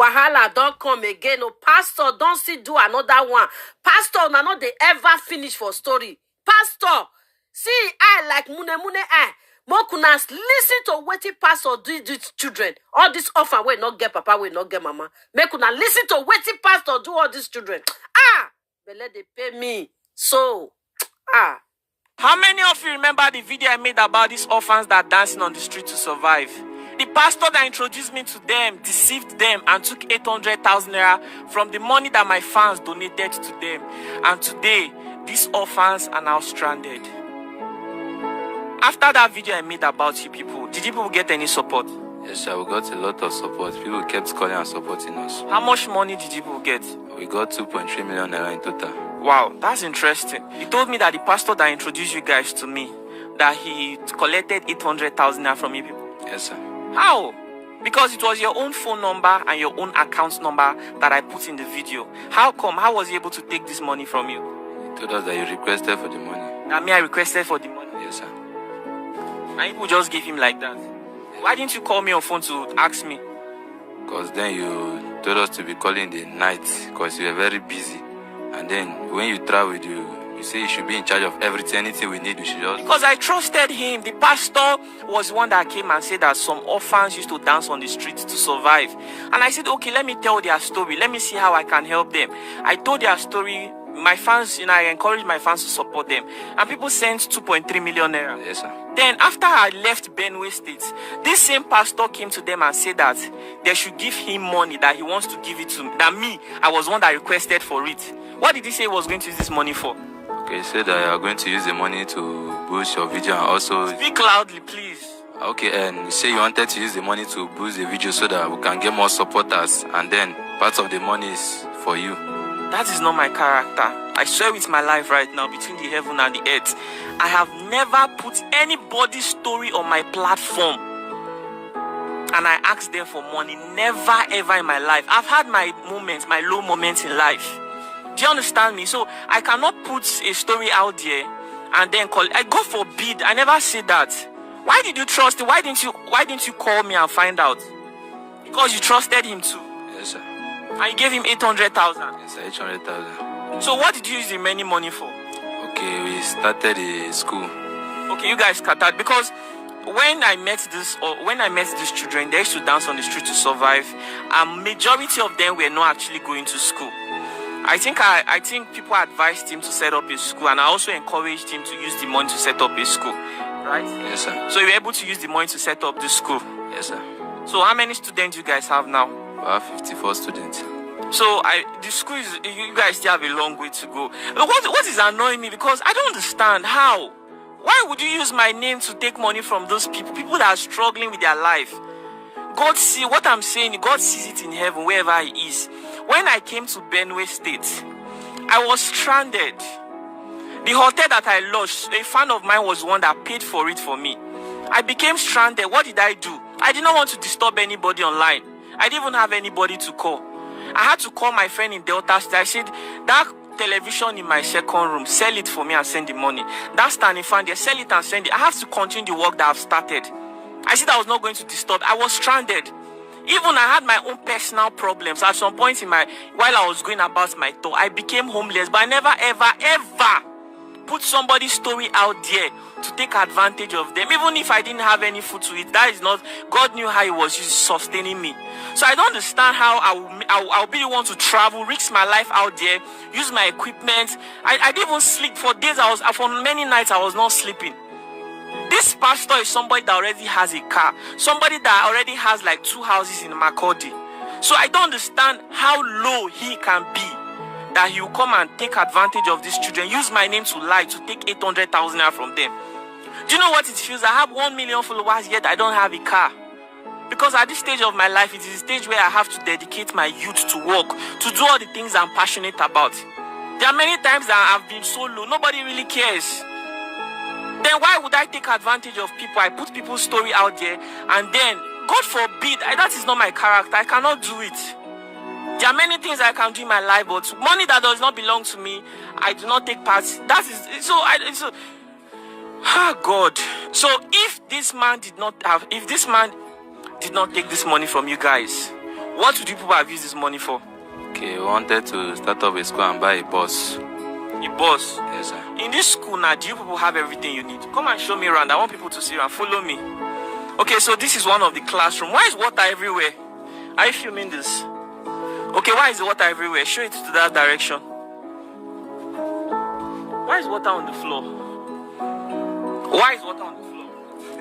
Wahala don't come again. No, pastor don't see do another one. Pastor, na not they ever finish for story. Pastor, see, I like mune I. Mokuna listen to what the pastor do these children. All this orphan will not get papa, will not get mama. Make una listen to what the pastor do all these children. But let they pay me. So, How many of you remember the video I made about these orphans that are dancing on the street to survive? The pastor that introduced me to them deceived them and took 800,000 naira from the money that my fans donated to them. And today, these orphans are now stranded. After that video I made about you people, did you people get any support? Yes, sir, we got a lot of support. People kept calling and supporting us. How much money did you people get? We got 2.3 million naira in total. Wow, that's interesting. He told me that the pastor that introduced you guys to me, that he collected 800,000 naira from you people. Yes, sir. How? Because it was your own phone number and your own account number that I put in the video. How come? How was he able to take this money from you? He told us that you requested for the money. That me, I requested for the money? Yes, sir. And people just gave him like that. Why didn't you call me on phone to ask me? Because then you told us to be calling the night because you were very busy. And then when you travel, you say you should be in charge of everything, anything we need, we should just... Because I trusted him. The pastor was the one that came and said that some orphans used to dance on the streets to survive. And I said, okay, let me tell their story. Let me see how I can help them. I told their story. My fans, I encouraged my fans to support them. And people sent 2.3 million naira. Yes, sir. Then after I left Benue State, this same pastor came to them and said that they should give him money, that he wants to give it to me. That me, I was one that requested for it. What did he say he was going to use this money for? Okay, he said that you are going to use the money to boost your video and also... Speak loudly, please. Okay, and you say you wanted to use the money to boost the video so that we can get more supporters, and then part of the money is for you. That is not my character. I swear with my life right now, between the heaven and the earth, I have never put anybody's story on my platform and I asked them for money. Never ever in my life. I've had my moments, my low moments in life. Do you understand me? So I cannot put a story out there and then call. God forbid, I never said that. Why did you trust him? Why didn't you call me and find out? Because you trusted him too. Yes, sir. And you gave him 800,000. Yes, sir, 800,000. So what did you use the remaining money for? Okay, we started a school. Okay, you guys scattered because when I met these children, they used to dance on the street to survive. And majority of them were not actually going to school. I think people advised him to set up a school, and I also encouraged him to use the money to set up a school. Right? Yes, sir. So you were able to use the money to set up the school. Yes, sir. So how many students you guys have now? We have 54 students. So the school is, you guys still have a long way to go. What is annoying me, because I don't understand how. Why would you use my name to take money from those people that are struggling with their life? God see what I'm saying. God sees it in heaven wherever He is. When I came to Benue State, I was stranded. The hotel that I lodged, a fan of mine was the one that paid for it for me. I became stranded. What did I do? I did not want to disturb anybody online. I didn't even have anybody to call. I had to call my friend in Delta State. I said, that television in my second room, sell it for me and send the money. That standing fan there, sell it and send it. I have to continue the work that I've started. I said I was not going to disturb. I was stranded. Even I had my own personal problems. At some point while I was going about my tour, I became homeless. But I never, ever put somebody's story out there to take advantage of them. Even if I didn't have any food to eat, that is not, God knew how He was sustaining me. So I don't understand how I'll be the one to travel, risk my life out there, use my equipment. I didn't even sleep for days. For many nights I was not sleeping. This pastor is somebody that already has a car, somebody that already has like 2 houses in Makurdi. So I don't understand how low he can be, that he will come and take advantage of these children, use my name to lie, to take 800,000 naira from them. Do you know what it feels? I have 1 million followers, yet I don't have a car. Because at this stage of my life, it is a stage where I have to dedicate my youth to work, to do all the things I'm passionate about. There are many times that I've been so low, nobody really cares. Then why would I take advantage of people? I put people's story out there, and then, God forbid, that is not my character. I cannot do it. There are many things I can do in my life, but money that does not belong to me, I do not take part. That is so. God. So if this man did not take this money from you guys, What would you people have used this money for? Okay, we wanted to start up a school and buy a bus. A bus? Yes, sir. In this school now, do you people have everything you need? Come and show me around. I want people to see you and follow me. Okay, so this is one of the classroom. Why is water everywhere? Are you filming this? Okay, why is the water everywhere? Show it to that direction. Why is water on the floor? Why is water on the floor?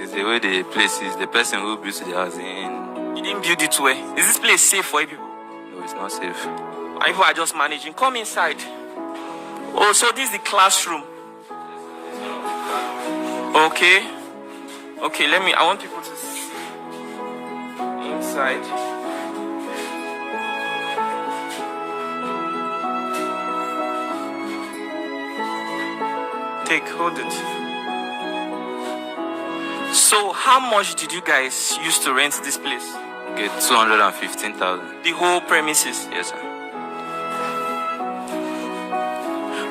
It's the way the place is. The person who built the house in. You didn't build it well. Is this place safe for you people? No, it's not safe. And people are just managing. Come inside. Oh, so this is the classroom. Okay. Okay, I want people to see inside. Hold it. So, how much did you guys use to rent this place? Okay, 215,000. The whole premises? Yes, sir.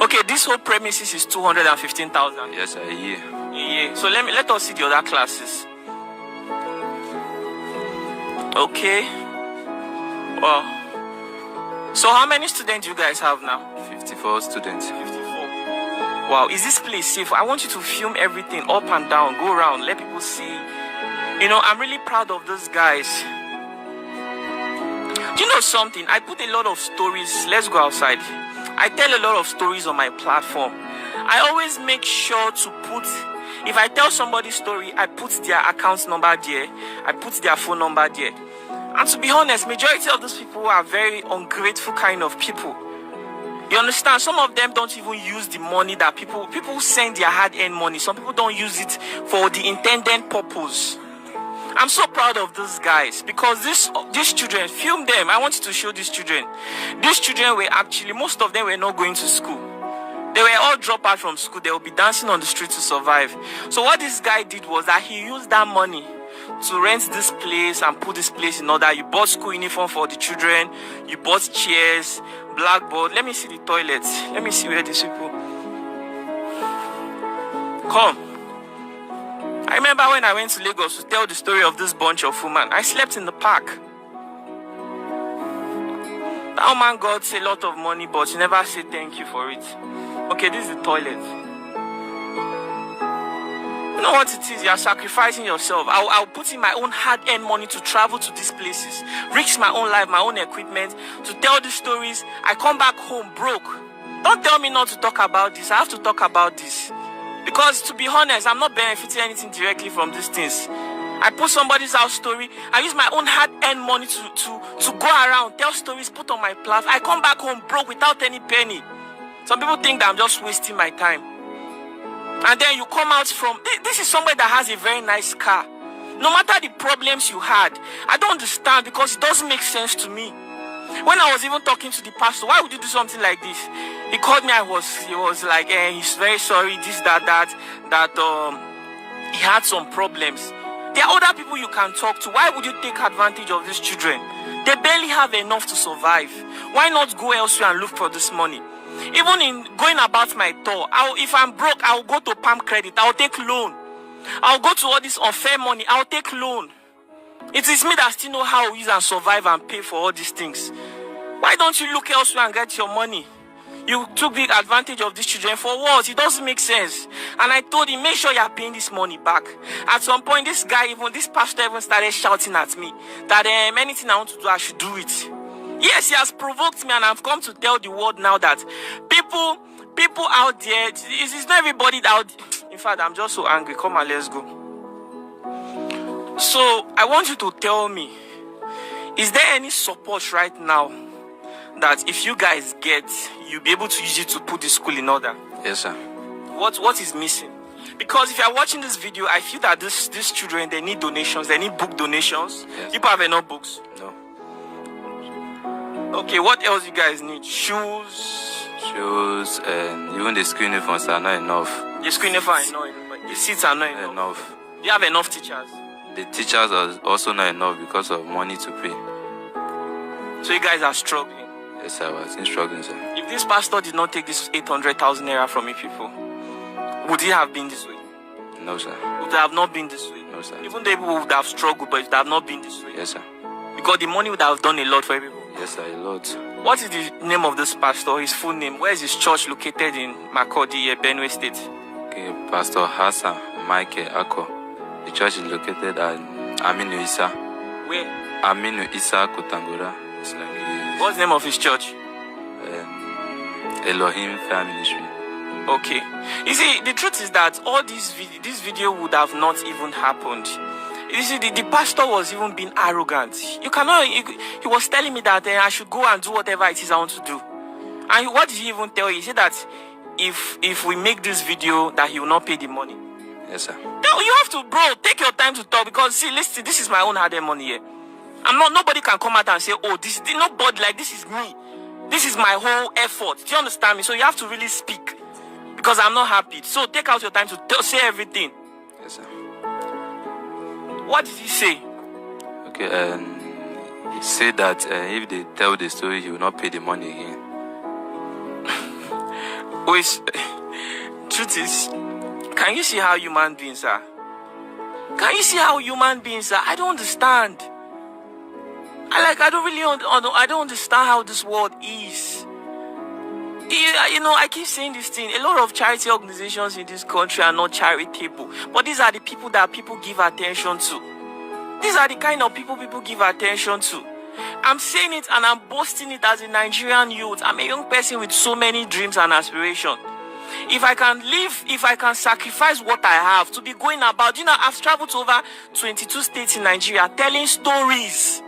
Okay, this whole premises is 215,000. Yes, sir, a year. A year. So let us see the other classes. Okay. Wow. So how many students do you guys have now? 54 students. 54. Wow, is this place safe? I want you to film everything up and down. Go around, let people see. You know, I'm really proud of those guys. Do you know something? I put a lot of stories. Let's go outside. I tell a lot of stories on my platform. I always make sure to put, if I tell somebody's story, I put their account number there. I put their phone number there. And to be honest, majority of those people are very ungrateful kind of people. You understand? Some of them don't even use the money that people send their hard-earned money. Some people don't use it for the intended purpose. I'm so proud of these guys because these children, film them. I want you to show these children. These children were actually, most of them were not going to school. They were all dropped out from school. They will be dancing on the street to survive. So what this guy did was that he used that money to rent this place and put this place in order. You bought school uniform for the children. You bought chairs, blackboard. Let me see the toilet. Let me see where these people. Come. I remember when I went to Lagos to tell the story of this bunch of women. I slept in the park. That man got a lot of money, but she never said thank you for it. Okay, this is the toilet. You know what it is? You are sacrificing yourself. I'll put in my own hard-earned money to travel to these places, risk my own life, my own equipment, to tell the stories. I come back home broke. Don't tell me not to talk about this. I have to talk about this. Because to be honest, I'm not benefiting anything directly from these things. I put somebody's house story. I use my own hard-earned money to go around, tell stories, put on my platform. I come back home broke without any penny. Some people think that I'm just wasting my time. And then you come out from, this is somebody that has a very nice car. No matter the problems you had, I don't understand because it doesn't make sense to me. When I was even talking to the pastor, why would you do something like this? He called me, he was like, he's very sorry, this, that, he had some problems. There are other people you can talk to. Why would you take advantage of these children? They barely have enough to survive. Why not go elsewhere and look for this money? Even in going about my tour, if I'm broke, I'll go to Palm Credit. I'll take loan. I'll go to all this unfair money. I'll take loan. It is me that still know how to use and survive and pay for all these things. Why don't you look elsewhere and get your money? You took big advantage of these children for what? It doesn't make sense. And I told him, make sure you are paying this money back. At some point, this pastor even started shouting at me that anything I want to do, I should do it. Yes, he has provoked me, and I've come to tell the world now that people out there, it's not everybody out. In fact, I'm just so angry. Come on, let's go. So I want you to tell me, is there any support right now that if you guys get, you'll be able to use it to put the school in order? Yes, sir. What is missing? Because if you're watching this video, I feel that these children, they need donations. They need book donations. Yes. People have enough books? No. Okay, what else you guys need? Shoes, and even the school uniforms are not enough. The school uniforms are not enough. The seats are not enough. Do you have enough teachers? The teachers are also not enough because of money to pay. So you guys are struggling? Yes, sir. I was struggling, sir. If this pastor did not take this 800,000 naira from you people, would it have been this way? No, sir. Would it have not been this way? No, sir. Even the people would have struggled, but it would have not been this way. Yes, sir. Because the money would have done a lot for people. Yes, sir, a lot. What is the name of this pastor? His full name? Where is his church located in Makurdi, Benue State? Okay, Pastor Hassan Michael Ako. The church is located at Aminu Isa. Where? Aminu Isa Kotangora. It's like What's the name of his church? Elohim Fire Ministry. Okay. You see, the truth is that all this video would have not even happened. You see, the pastor was even being arrogant. You cannot. He was telling me that I should go and do whatever it is I want to do. And what did he even tell you? He said that if we make this video, that he will not pay the money. Yes, sir. No, you have to, bro. Take your time to talk, because see, listen, this is my own hard-earned money here. Nobody can come out and say, oh, this nobody, like, this is me. This is my whole effort. Do you understand me? So you have to really speak, because I'm not happy. So take out your time to say everything. Yes, sir. What did he say? Okay, he said that if they tell the story, he will not pay the money again. Wait, truth is, can you see how human beings are? Can you see how human beings are? I don't understand. I don't understand how this world is. I keep saying this thing. A lot of charity organizations in this country are not charitable. But these are the people that people give attention to. These are the kind of people give attention to. I'm saying it and I'm boasting it as a Nigerian youth. I'm a young person with so many dreams and aspirations. If I can live, if I can sacrifice what I have to be going about, I've traveled to over 22 states in Nigeria telling stories.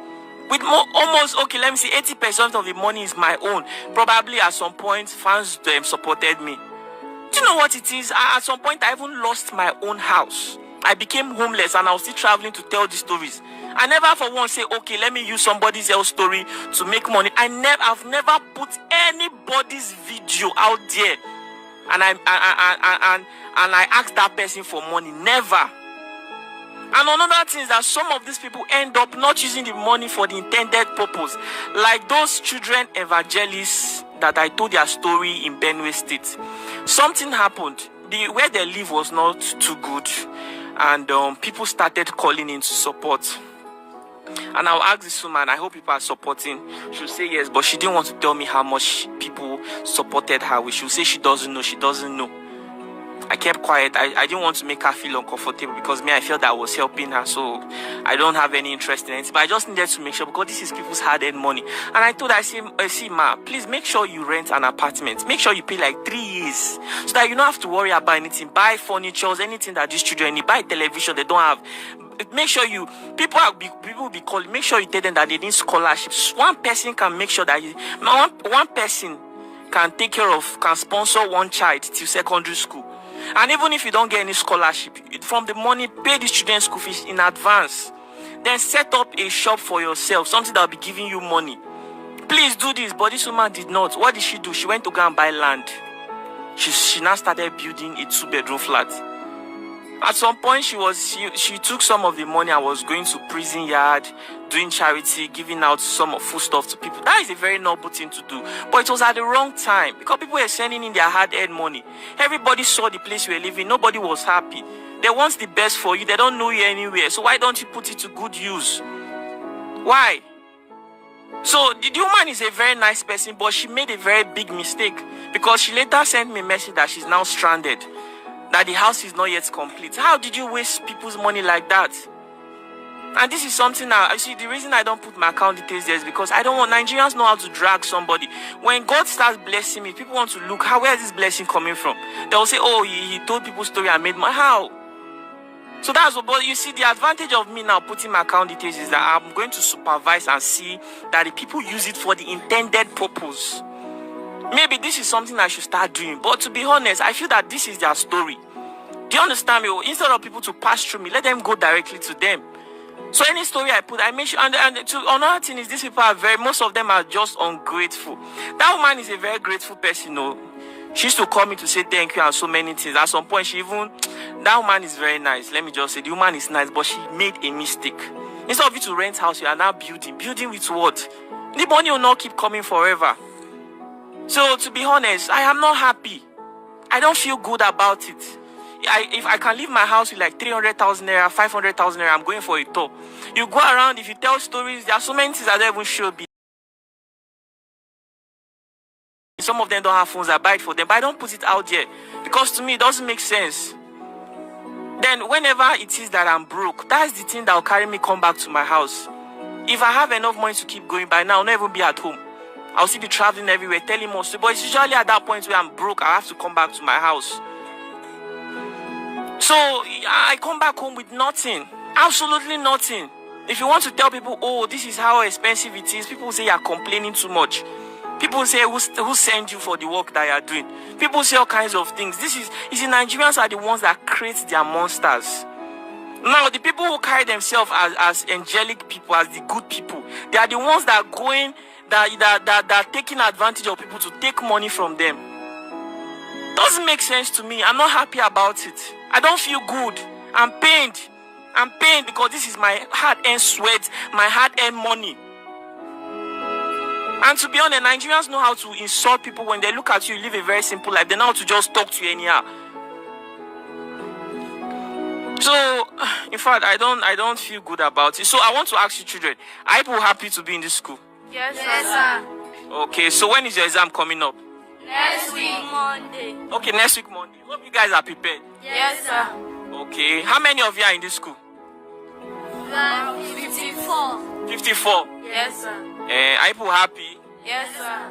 With almost, 80% of the money is my own. Probably at some point, fans supported me. Do you know what it is? At some point, I even lost my own house. I became homeless and I was still traveling to tell the stories. I never for once say, okay, let me use somebody else's story to make money. I've never put anybody's video out there. And I asked that person for money. Never. And another thing is that some of these people end up not using the money for the intended purpose. Like those children evangelists that I told their story in Benue State. Something happened. Where they live was not too good. And people started calling in to support. And I'll ask this woman, I hope people are supporting. She'll say yes, but she didn't want to tell me how much people supported her. She'll say she doesn't know. I kept quiet. I didn't want to make her feel uncomfortable, because I felt that I was helping her, so I don't have any interest in it. But I just needed to make sure, because this is people's hard-earned money. And I told her, I see, ma, please make sure you rent an apartment. Make sure you pay like 3 years, so that you don't have to worry about anything. Buy furniture, anything that these children need. Buy television they don't have. Make sure people will be calling. Make sure you tell them that they need scholarships. One person can make sure that one person can can sponsor one child till secondary school. And even if you don't get any scholarship, from the money, pay the students' school fees in advance. Then set up a shop for yourself, something that will be giving you money. Please do this. But this woman did not. What did she do? She went to go and buy land. She now started building a 2-bedroom flat. At some point, she took some of the money and was going to prison yard, doing charity, giving out some of food stuff to people. That is a very noble thing to do. But it was at the wrong time, because people were sending in their hard-earned money. Everybody saw the place you were living. Nobody was happy. They want the best for you. They don't know you anywhere. So why don't you put it to good use? Why? So the woman is a very nice person, but she made a very big mistake, because she later sent me a message that she's now stranded, that the house is not yet complete. How did you waste people's money like that? And this is something now, see, the reason I don't put my account details there is because I don't want Nigerians know how to drag somebody. When God starts blessing me, people want to look, where is this blessing coming from? They'll say, oh, he told people's story and made money. How? So that's what, but you see, the advantage of me now putting my account details is that I'm going to supervise and see that the people use it for the intended purpose. Maybe this is something I should start doing. But to be honest, I feel that this is their story. Do you understand me? Instead of people to pass through me, let them go directly to them. So any story I put, I make sure. And another thing is, these people most of them are just ungrateful. That woman is a very grateful person. She used to call me to say thank you and so many things. At some point, that woman is very nice. Let me just say, the woman is nice, but she made a mistake. Instead of you to rent house, you are now building. Building with what? The money will not keep coming forever. So, to be honest, I am not happy. I don't feel good about it. if I can leave my house with like 300,000 naira, 500,000 naira, I'm going for a tour. You go around, if you tell stories, there are so many things I don't even show. Some of them don't have phones, I buy it for them, but I don't put it out there because to me it doesn't make sense. Then whenever it is that I'm broke, that's the thing that will carry me come back to my house. If I have enough money to keep going, by now I'll not even be at home. I'll still be traveling everywhere, telling more stories. But it's usually at that point where I'm broke, I have to come back to my house. So I come back home with nothing, absolutely nothing. If you want to tell people, oh, this is how expensive it is, people say you're complaining too much. People say, who sent you for the work that you're doing? People say all kinds of things. You see, Nigerians are the ones that create their monsters. Now, the people who carry themselves as angelic people, as the good people, they are the ones that are going, that are taking advantage of people to take money from them. Doesn't make sense to me. I'm not happy about it. I don't feel good. I'm pained. I'm pained because this is my hard-earned sweat, my hard-earned money. And to be honest, Nigerians know how to insult people. When they look at you, you live a very simple life. They know how to just talk to you anyhow. So, in fact, I don't feel good about it. So I want to ask you children, are you happy to be in this school? Yes, sir. Okay, so when is your exam coming up? Next week, Monday. Okay, next week, Monday. Hope you guys are prepared. Yes, sir. Okay, how many of you are in this school? 54. 54. Yes, sir. Are you happy? Yes, sir.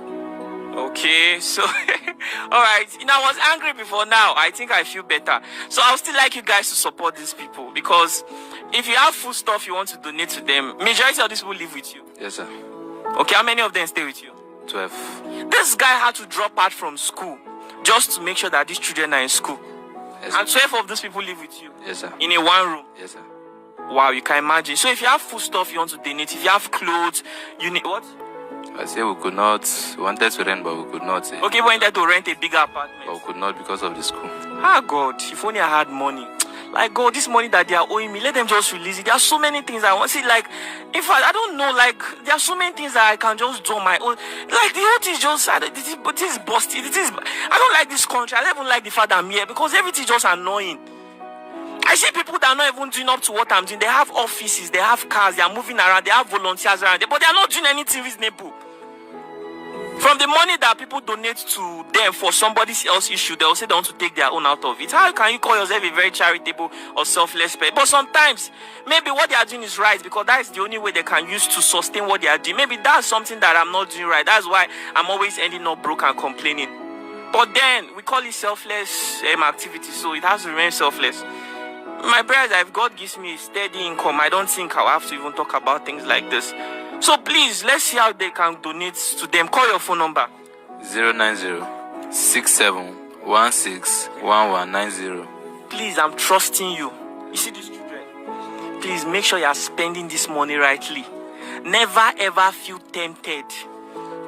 Okay, so all right. I was angry before. Now I think I feel better. So I would still like you guys to support these people because if you have food stuff you want to donate to them, majority of these people live with you. Yes, sir. Okay, how many of them stay with you? 12. This guy had to drop out from school just to make sure that these children are in school. Yes, and 12 of those people live with you. Yes, sir. In a one room. Yes, sir. Wow, you can imagine. So if you have food stuff you want to donate, if you have clothes, you need what? I say we could not. We wanted to rent, but we could not. Okay, we wanted to rent a bigger apartment. But we could not because of the school. Ah, God, if only I had money. Like, God, this money that they are owing me, let them just release it. There are so many things I want. See, like, in fact, I don't know, like, there are so many things that I can just do on my own. Like, the whole thing is just, this is busted. I don't like this country. I don't even like the fact that I'm here because everything is just annoying. I see people that are not even doing up to what I'm doing. They have offices, they have cars, they are moving around, they have volunteers around, but they are not doing anything reasonable. From the money that people donate to them for somebody else's issue, they will say they want to take their own out of it. How can you call yourself a very charitable or selfless person? But sometimes, maybe what they are doing is right because that is the only way they can use to sustain what they are doing. Maybe that's something that I'm not doing right. That's why I'm always ending up broke and complaining. But then, we call it selfless activity, so it has to remain selfless. My brothers, if God gives me a steady income, I don't think I'll have to even talk about things like this. So please, let's see how they can donate to them. Call your phone number. 090-6716-1190. Please, I'm trusting you. You see these children? Please make sure you are spending this money rightly. Never ever feel tempted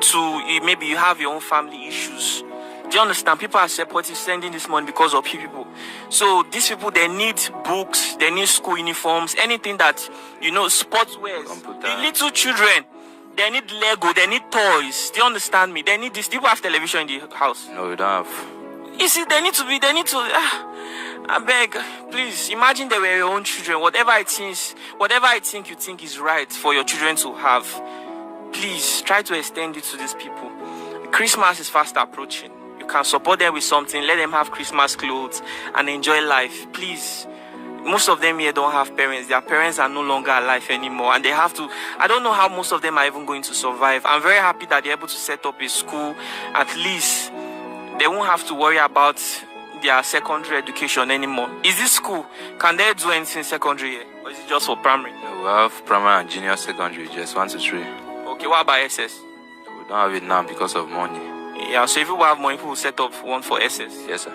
to, maybe you have your own family issues. Do you understand? People are supporting sending this money because of people. So these people, they need books, they need school uniforms, anything that, sportswear. The little children, they need Lego, they need toys. Do you understand me? They need this. People have television in the house. No, we don't have. You see, they need to. I beg, please, imagine they were your own children. Whatever I think you think is right for your children to have, please try to extend it to these people. Christmas is fast approaching. You can support them with something, let them have Christmas clothes and enjoy life. Please. Most of them here don't have parents. Their parents are no longer alive anymore and they have to. I don't know how most of them are even going to survive. I'm very happy that they're able to set up a school. At least they won't have to worry about their secondary education anymore. Is this school? Can they do anything in secondary year? Or is it just for primary? No, we have primary and junior secondary, just 1 to 3. Okay, what about SS? We don't have it now because of money. Yeah, so if you have money, people will set up one for SS. Yes, sir.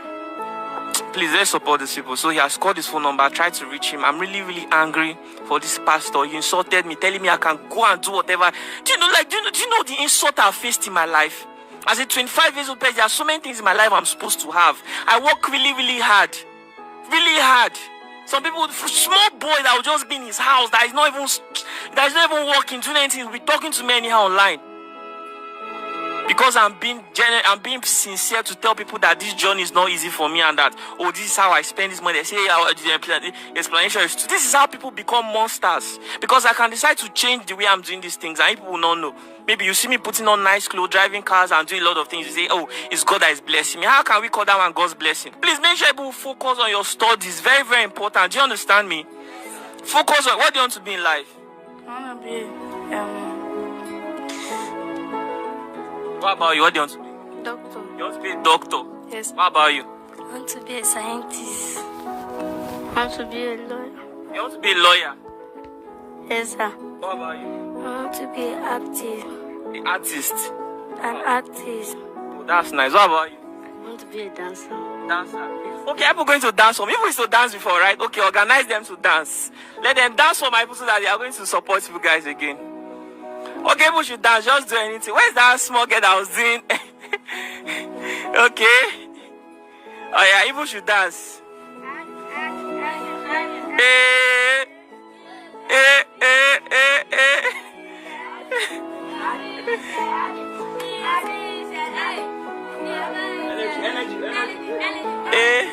Please, let's support these people. So he has called his phone number. I tried to reach him. I'm really, really angry for this pastor. He insulted me, telling me I can go and do whatever. Do you know the insult I've faced in my life? As a 25 years old person, there are so many things in my life I'm supposed to have. I work really, really hard. Really hard. Some people, small boy that will just be in his house, that is not even working, doing anything, will be talking to me anyhow online. Because I'm being genuine, I'm being sincere to tell people that this journey is not easy for me, and that, oh, this is how I spend this money. They say, the explanation is, this is how people become monsters. Because I can decide to change the way I'm doing these things, and people will not know. Maybe you see me putting on nice clothes, driving cars, and doing a lot of things. You say, oh, it's God that is blessing me. How can we call that one God's blessing? Please make sure people focus on your studies. Very, very important. Do you understand me? Focus on what do you want to be in life? I want to be What about you? What do you want to be? doctor. You want to be a doctor? Yes. What about you? I want to be a scientist. I want to be a lawyer. You want to be a lawyer? Yes, sir. What about you? I want to be an artist. An artist. An artist. Oh, that's nice. What about you? I want to be a dancer. Dancer. Okay, people going to dance for me. People used to dance before, right? Okay, organize them to dance. Let them dance for my people so that they are going to support you guys again. Okay, people should dance. Just do anything. Where's that small girl that was doing? Okay. Oh yeah, people should dance. Eh, eh, eh, eh, eh. Eh.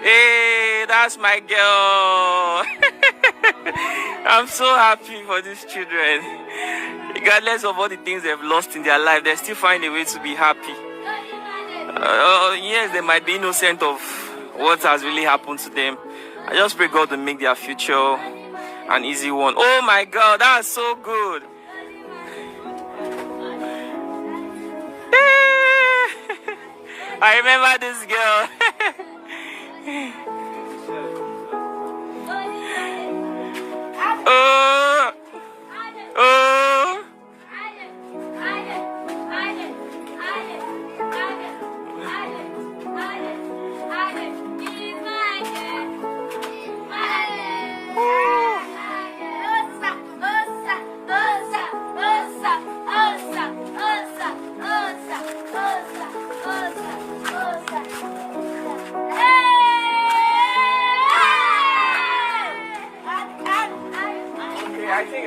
Hey, that's my girl. I'm so happy for these children. Regardless of all the things they've lost in their life, they still find a way to be happy. Yes, they might be innocent of what has really happened to them. I just pray God to make their future an easy one. Oh my God, that's so good. I remember this girl. Oh, oh.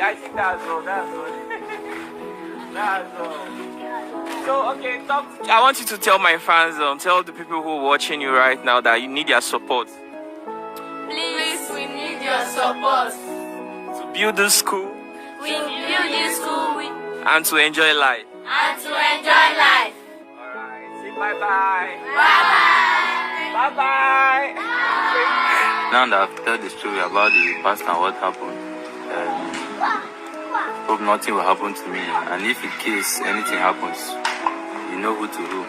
I think that's all. That's all. That's all. So, okay, I want you to tell my fans, tell the people who are watching you right now that you need their support. Please, we need your support. To build this school. We build this school and to enjoy life. and to enjoy life. Alright, say bye-bye. Bye-bye. Bye-bye. Now that I've told the story about the past and what happened, hope nothing will happen to me. And if in case anything happens, you know who to do.